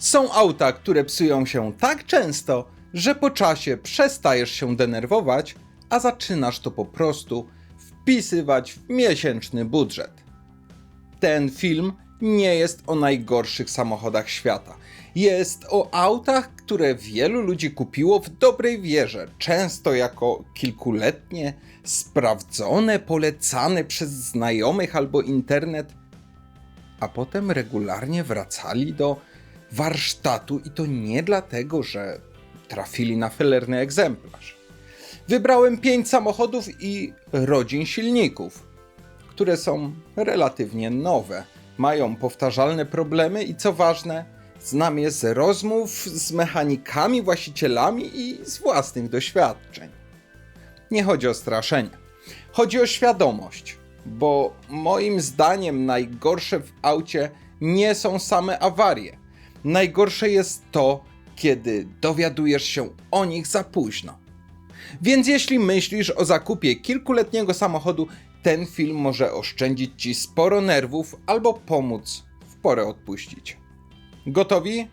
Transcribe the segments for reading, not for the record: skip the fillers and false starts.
Są auta, które psują się tak często, że po czasie przestajesz się denerwować, a zaczynasz to po prostu wpisywać w miesięczny budżet. Ten film nie jest o najgorszych samochodach świata. Jest o autach, które wielu ludzi kupiło w dobrej wierze, często jako kilkuletnie, sprawdzone, polecane przez znajomych albo internet, a potem regularnie wracali do warsztatu i to nie dlatego, że trafili na felerny egzemplarz. Wybrałem 5 samochodów i rodzin silników, które są relatywnie nowe, mają powtarzalne problemy i co ważne, znam je z rozmów z mechanikami, właścicielami i z własnych doświadczeń. Nie chodzi o straszenie, chodzi o świadomość, bo moim zdaniem najgorsze w aucie nie są same awarie. Najgorsze jest to, kiedy dowiadujesz się o nich za późno. Więc jeśli myślisz o zakupie kilkuletniego samochodu, ten film może oszczędzić Ci sporo nerwów albo pomóc w porę odpuścić. Gotowi?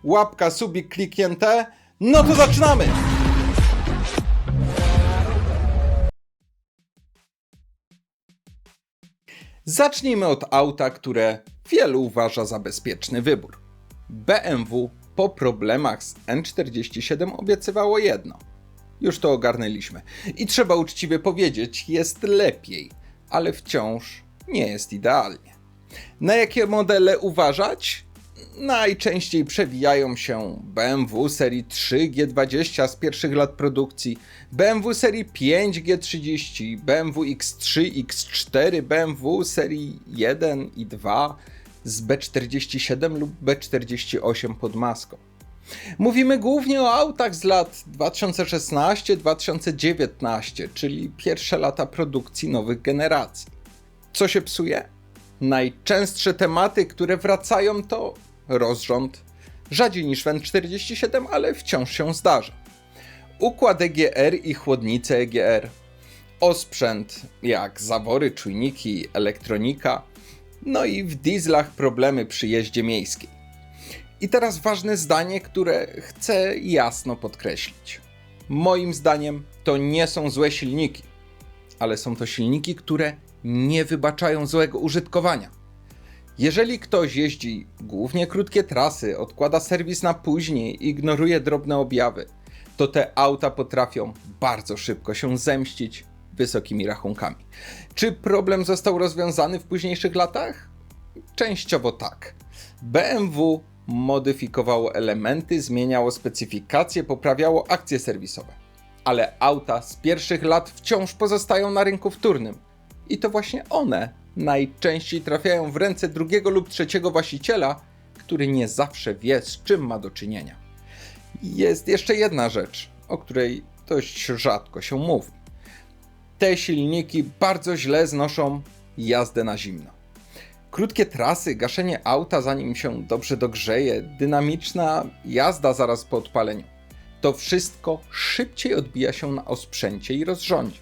Łapka, subik kliknięte? No to zaczynamy! Zacznijmy od auta, które wielu uważa za bezpieczny wybór. BMW po problemach z N47 obiecywało jedno. Już to ogarnęliśmy. I trzeba uczciwie powiedzieć, jest lepiej, ale wciąż nie jest idealnie. Na jakie modele uważać? Najczęściej przewijają się BMW serii 3 G20 z pierwszych lat produkcji, BMW serii 5 G30, BMW X3, X4, BMW serii 1 i 2 z B47 lub B48 pod maską. Mówimy głównie o autach z lat 2016-2019, czyli pierwsze lata produkcji nowych generacji. Co się psuje? Najczęstsze tematy, które wracają, to rozrząd, rzadziej niż w N47, ale wciąż się zdarza. Układ EGR i chłodnice EGR, osprzęt jak zawory, czujniki, elektronika, no i w dieslach problemy przy jeździe miejskiej. I teraz ważne zdanie, które chcę jasno podkreślić. Moim zdaniem to nie są złe silniki, ale są to silniki, które nie wybaczają złego użytkowania. Jeżeli ktoś jeździ głównie krótkie trasy, odkłada serwis na później, ignoruje drobne objawy, to te auta potrafią bardzo szybko się zemścić wysokimi rachunkami. Czy problem został rozwiązany w późniejszych latach? Częściowo tak. BMW modyfikowało elementy, zmieniało specyfikacje, poprawiało akcje serwisowe. Ale auta z pierwszych lat wciąż pozostają na rynku wtórnym. I to właśnie one najczęściej trafiają w ręce drugiego lub trzeciego właściciela, który nie zawsze wie, z czym ma do czynienia. Jest jeszcze jedna rzecz, o której dość rzadko się mówi. Te silniki bardzo źle znoszą jazdę na zimno. Krótkie trasy, gaszenie auta zanim się dobrze dogrzeje, dynamiczna jazda zaraz po odpaleniu. To wszystko szybciej odbija się na osprzęcie i rozrządzie.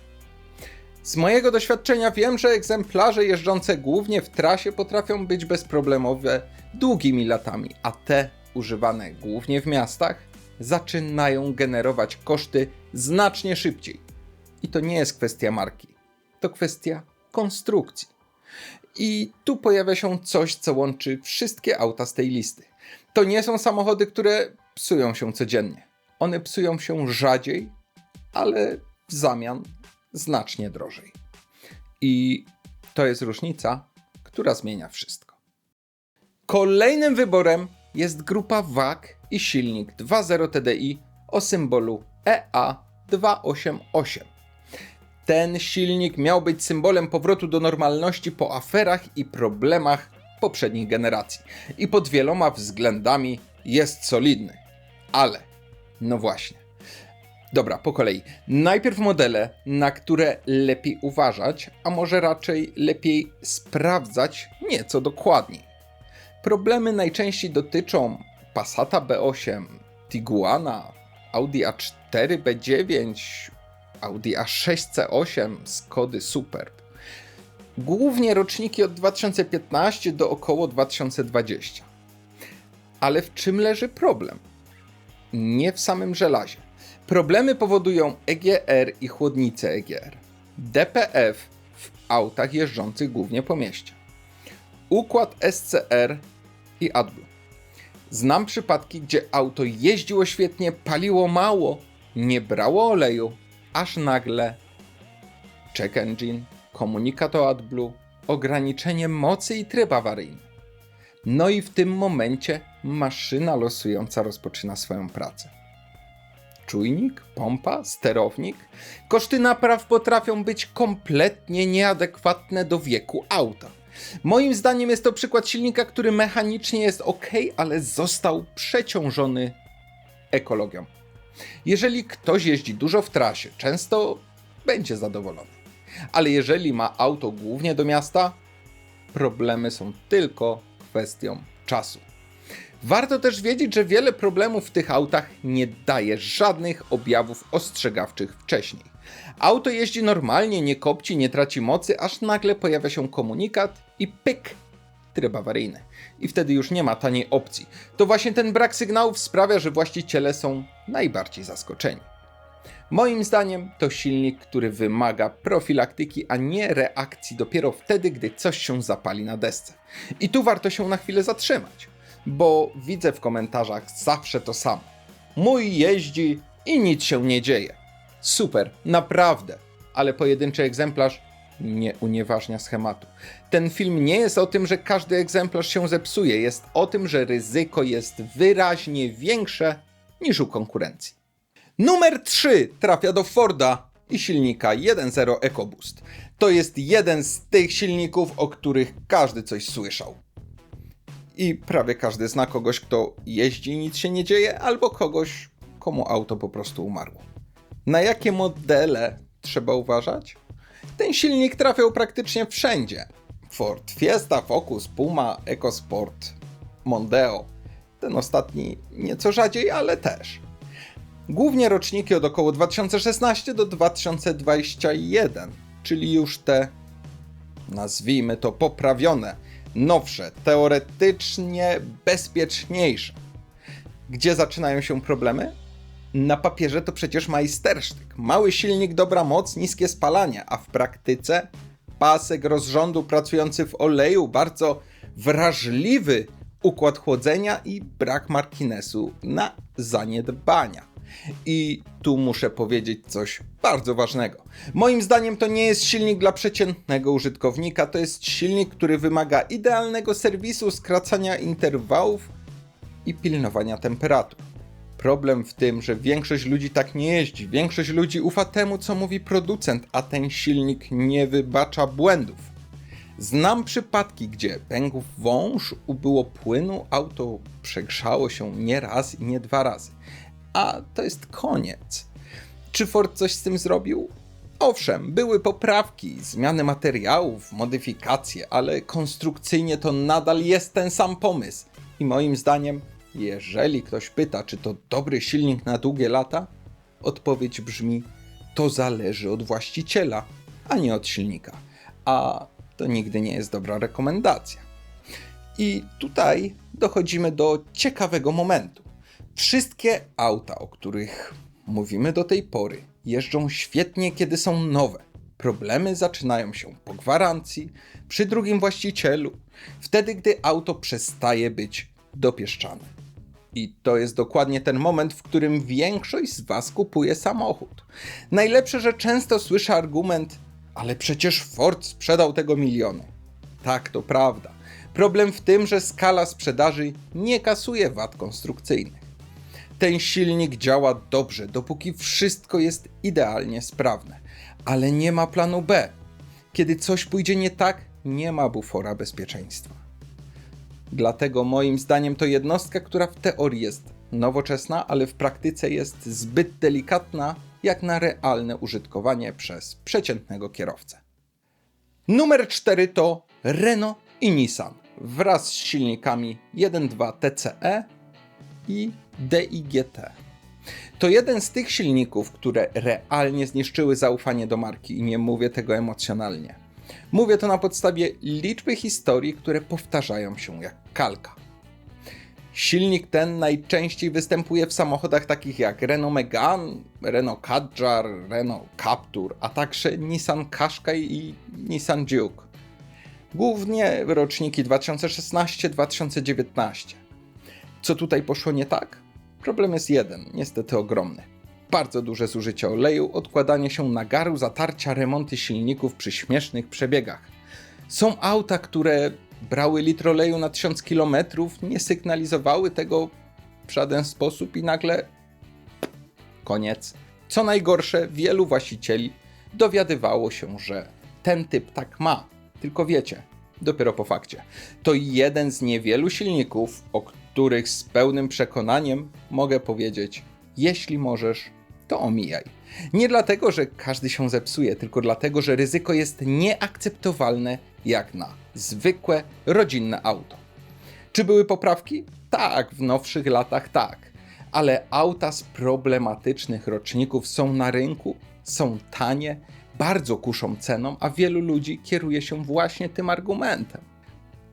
Z mojego doświadczenia wiem, że egzemplarze jeżdżące głównie w trasie potrafią być bezproblemowe długimi latami, a te używane głównie w miastach zaczynają generować koszty znacznie szybciej. I to nie jest kwestia marki, to kwestia konstrukcji. I tu pojawia się coś, co łączy wszystkie auta z tej listy. To nie są samochody, które psują się codziennie. One psują się rzadziej, ale w zamian znacznie drożej. I to jest różnica, która zmienia wszystko. Kolejnym wyborem jest grupa WAG i silnik 2.0 TDI o symbolu EA288. Ten silnik miał być symbolem powrotu do normalności po aferach i problemach poprzednich generacji. I pod wieloma względami jest solidny. Ale, no właśnie. Dobra, po kolei. Najpierw modele, na które lepiej uważać, a może raczej lepiej sprawdzać nieco dokładniej. Problemy najczęściej dotyczą Passata B8, Tiguana, Audi A4 B9, Audi A6 C8, Skody Superb. Głównie roczniki od 2015 do około 2020. Ale w czym leży problem? Nie w samym żelazie. Problemy powodują EGR i chłodnice EGR. DPF w autach jeżdżących głównie po mieście. Układ SCR i AdBlue. Znam przypadki, gdzie auto jeździło świetnie, paliło mało, nie brało oleju, aż nagle check engine, komunikat o AdBlue, ograniczenie mocy i tryb awaryjny. No i w tym momencie maszyna losująca rozpoczyna swoją pracę. Czujnik, pompa, sterownik. Koszty napraw potrafią być kompletnie nieadekwatne do wieku auta. Moim zdaniem jest to przykład silnika, który mechanicznie jest ok, ale został przeciążony ekologią. Jeżeli ktoś jeździ dużo w trasie, często będzie zadowolony. Ale jeżeli ma auto głównie do miasta, problemy są tylko kwestią czasu. Warto też wiedzieć, że wiele problemów w tych autach nie daje żadnych objawów ostrzegawczych wcześniej. Auto jeździ normalnie, nie kopci, nie traci mocy, aż nagle pojawia się komunikat i pyk, tryb awaryjny. I wtedy już nie ma taniej opcji. To właśnie ten brak sygnałów sprawia, że właściciele są najbardziej zaskoczeni. Moim zdaniem to silnik, który wymaga profilaktyki, a nie reakcji dopiero wtedy, gdy coś się zapali na desce. I tu warto się na chwilę zatrzymać, bo widzę w komentarzach zawsze to samo. Mój jeździ i nic się nie dzieje. Super, naprawdę, ale pojedynczy egzemplarz nie unieważnia schematu. Ten film nie jest o tym, że każdy egzemplarz się zepsuje, jest o tym, że ryzyko jest wyraźnie większe niż u konkurencji. Numer 3 trafia do Forda i silnika 1.0 EcoBoost. To jest jeden z tych silników, o których każdy coś słyszał. I prawie każdy zna kogoś, kto jeździ i nic się nie dzieje, albo kogoś, komu auto po prostu umarło. Na jakie modele trzeba uważać? Ten silnik trafiał praktycznie wszędzie. Ford Fiesta, Focus, Puma, EcoSport, Mondeo. Ten ostatni nieco rzadziej, ale też. Głównie roczniki od około 2016 do 2021, czyli już te, nazwijmy to, poprawione, nowsze, teoretycznie bezpieczniejsze. Gdzie zaczynają się problemy? Na papierze to przecież majstersztyk. Mały silnik, dobra moc, niskie spalanie, a w praktyce pasek rozrządu pracujący w oleju, bardzo wrażliwy układ chłodzenia i brak marginesu na zaniedbania. I tu muszę powiedzieć coś bardzo ważnego. Moim zdaniem to nie jest silnik dla przeciętnego użytkownika, to jest silnik, który wymaga idealnego serwisu, skracania interwałów i pilnowania temperatur. Problem w tym, że większość ludzi tak nie jeździ, większość ludzi ufa temu, co mówi producent, a ten silnik nie wybacza błędów. Znam przypadki, gdzie pękł wąż, ubyło płynu, auto przegrzało się nie raz i nie 2 razy. A to jest koniec. Czy Ford coś z tym zrobił? Owszem, były poprawki, zmiany materiałów, modyfikacje, ale konstrukcyjnie to nadal jest ten sam pomysł. I moim zdaniem, jeżeli ktoś pyta, czy to dobry silnik na długie lata, odpowiedź brzmi: to zależy od właściciela, a nie od silnika. A to nigdy nie jest dobra rekomendacja. I tutaj dochodzimy do ciekawego momentu. Wszystkie auta, o których mówimy do tej pory, jeżdżą świetnie, kiedy są nowe. Problemy zaczynają się po gwarancji, przy drugim właścicielu, wtedy gdy auto przestaje być dopieszczane. I to jest dokładnie ten moment, w którym większość z Was kupuje samochód. Najlepsze, że często słyszę argument: ale przecież Ford sprzedał tego miliony. Tak, to prawda. Problem w tym, że skala sprzedaży nie kasuje wad konstrukcyjnych. Ten silnik działa dobrze, dopóki wszystko jest idealnie sprawne, ale nie ma planu B. Kiedy coś pójdzie nie tak, nie ma bufora bezpieczeństwa. Dlatego moim zdaniem to jednostka, która w teorii jest nowoczesna, ale w praktyce jest zbyt delikatna jak na realne użytkowanie przez przeciętnego kierowcę. Numer 4 to Renault i Nissan wraz z silnikami 1.2 TCE i DIGT. To jeden z tych silników, które realnie zniszczyły zaufanie do marki i nie mówię tego emocjonalnie. Mówię to na podstawie liczby historii, które powtarzają się jak kalka. Silnik ten najczęściej występuje w samochodach takich jak Renault Megane, Renault Kadjar, Renault Captur, a także Nissan Qashqai i Nissan Juke. Głównie roczniki 2016-2019. Co tutaj poszło nie tak? Problem jest jeden, niestety ogromny. Bardzo duże zużycie oleju, odkładanie się nagaru, zatarcia, remonty silników przy śmiesznych przebiegach. Są auta, które brały litr oleju na 1000 km, nie sygnalizowały tego w żaden sposób i nagle koniec. Co najgorsze, wielu właścicieli dowiadywało się, że ten typ tak ma. Tylko wiecie, dopiero po fakcie. To jeden z niewielu silników, o których z pełnym przekonaniem mogę powiedzieć: jeśli możesz, to omijaj. Nie dlatego, że każdy się zepsuje, tylko dlatego, że ryzyko jest nieakceptowalne jak na zwykłe, rodzinne auto. Czy były poprawki? Tak, w nowszych latach tak. Ale auta z problematycznych roczników są na rynku, są tanie, bardzo kuszą ceną, a wielu ludzi kieruje się właśnie tym argumentem.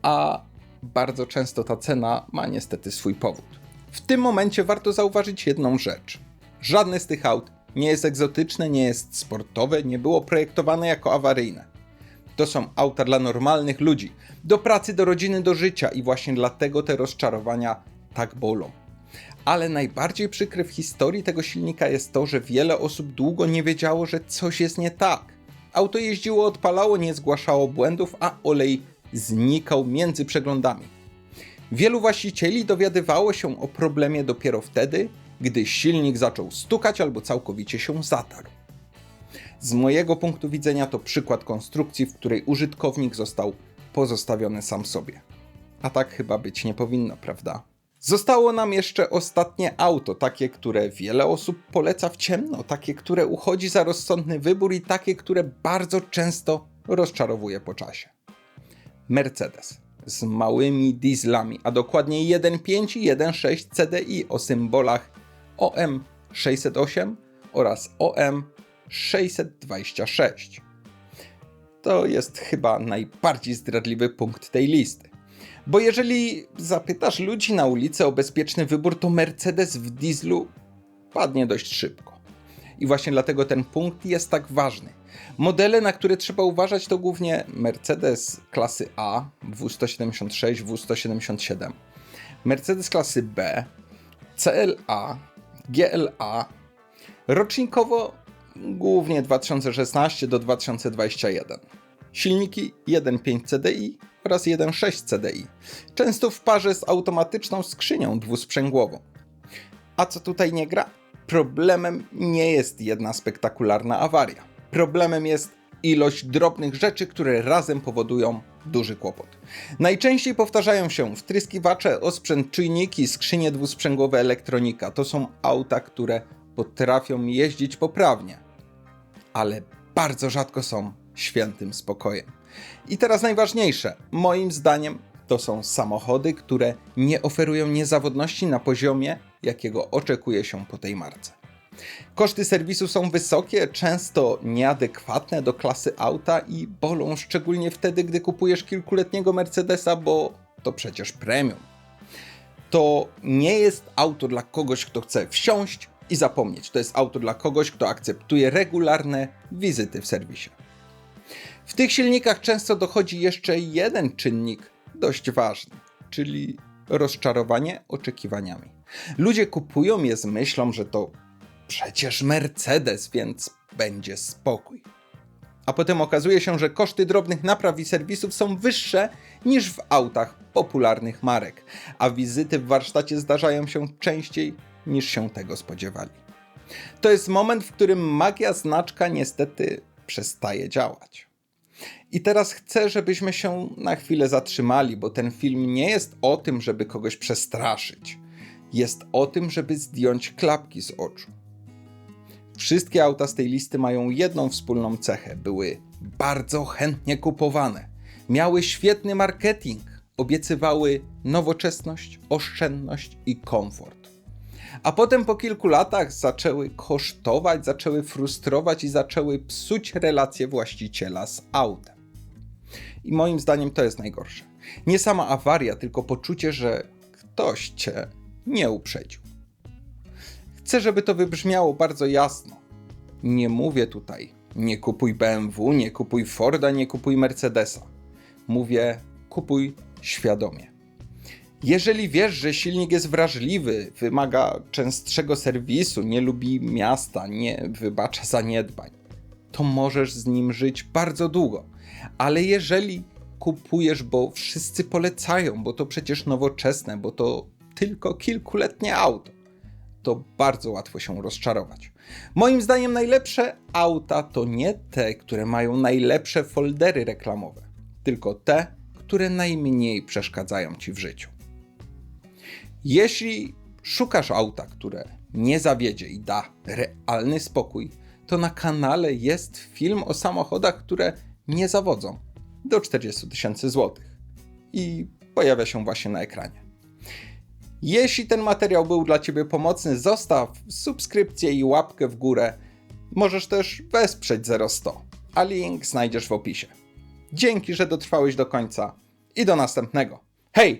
A bardzo często ta cena ma niestety swój powód. W tym momencie warto zauważyć jedną rzecz. Żadne z tych aut nie jest egzotyczne, nie jest sportowe, nie było projektowane jako awaryjne. To są auta dla normalnych ludzi, do pracy, do rodziny, do życia i właśnie dlatego te rozczarowania tak bolą. Ale najbardziej przykre w historii tego silnika jest to, że wiele osób długo nie wiedziało, że coś jest nie tak. Auto jeździło, odpalało, nie zgłaszało błędów, a olej znikał między przeglądami. Wielu właścicieli dowiadywało się o problemie dopiero wtedy, gdy silnik zaczął stukać albo całkowicie się zatarł. Z mojego punktu widzenia to przykład konstrukcji, w której użytkownik został pozostawiony sam sobie. A tak chyba być nie powinno, prawda? Zostało nam jeszcze ostatnie auto, takie, które wiele osób poleca w ciemno, takie, które uchodzi za rozsądny wybór i takie, które bardzo często rozczarowuje po czasie. Mercedes z małymi dieslami, a dokładnie 1.5 i 1.6 CDI o symbolach OM608 oraz OM626. To jest chyba najbardziej zdradliwy punkt tej listy. Bo jeżeli zapytasz ludzi na ulicy o bezpieczny wybór, to Mercedes w dieslu padnie dość szybko. I właśnie dlatego ten punkt jest tak ważny. Modele, na które trzeba uważać, to głównie Mercedes klasy A, W176, W177, Mercedes klasy B, CLA, GLA, rocznikowo głównie 2016 do 2021. Silniki 1.5 CDI oraz 1.6 CDI, często w parze z automatyczną skrzynią dwusprzęgłową. A co tutaj nie gra? Problemem nie jest jedna spektakularna awaria. Problemem jest ilość drobnych rzeczy, które razem powodują duży kłopot. Najczęściej powtarzają się wtryskiwacze, osprzęt, czujniki, skrzynie dwusprzęgłowe, elektronika. To są auta, które potrafią jeździć poprawnie, ale bardzo rzadko są świętym spokojem. I teraz najważniejsze, moim zdaniem, to są samochody, które nie oferują niezawodności na poziomie, jakiego oczekuje się po tej marce. Koszty serwisu są wysokie, często nieadekwatne do klasy auta i bolą szczególnie wtedy, gdy kupujesz kilkuletniego Mercedesa, bo to przecież premium. To nie jest auto dla kogoś, kto chce wsiąść i zapomnieć. To jest auto dla kogoś, kto akceptuje regularne wizyty w serwisie. W tych silnikach często dochodzi jeszcze jeden czynnik dość ważny, czyli rozczarowanie oczekiwaniami. Ludzie kupują je z myślą, że to przecież Mercedes, więc będzie spokój. A potem okazuje się, że koszty drobnych napraw i serwisów są wyższe niż w autach popularnych marek, a wizyty w warsztacie zdarzają się częściej niż się tego spodziewali. To jest moment, w którym magia znaczka niestety przestaje działać. I teraz chcę, żebyśmy się na chwilę zatrzymali, bo ten film nie jest o tym, żeby kogoś przestraszyć. Jest o tym, żeby zdjąć klapki z oczu. Wszystkie auta z tej listy mają jedną wspólną cechę. Były bardzo chętnie kupowane. Miały świetny marketing. Obiecywały nowoczesność, oszczędność i komfort. A potem po kilku latach zaczęły kosztować, zaczęły frustrować i zaczęły psuć relacje właściciela z autem. I moim zdaniem to jest najgorsze. Nie sama awaria, tylko poczucie, że ktoś cię nie uprzedził. Chcę, żeby to wybrzmiało bardzo jasno. Nie mówię tutaj, nie kupuj BMW, nie kupuj Forda, nie kupuj Mercedesa. Mówię, kupuj świadomie. Jeżeli wiesz, że silnik jest wrażliwy, wymaga częstszego serwisu, nie lubi miasta, nie wybacza zaniedbań, to możesz z nim żyć bardzo długo. Ale jeżeli kupujesz, bo wszyscy polecają, bo to przecież nowoczesne, bo to tylko kilkuletnie auto, to bardzo łatwo się rozczarować. Moim zdaniem najlepsze auta to nie te, które mają najlepsze foldery reklamowe, tylko te, które najmniej przeszkadzają ci w życiu. Jeśli szukasz auta, które nie zawiedzie i da realny spokój, to na kanale jest film o samochodach, które nie zawodzą, do 40 000 złotych i pojawia się właśnie na ekranie. Jeśli ten materiał był dla Ciebie pomocny, zostaw subskrypcję i łapkę w górę. Możesz też wesprzeć 0100, a link znajdziesz w opisie. Dzięki, że dotrwałeś do końca i do następnego. Hej!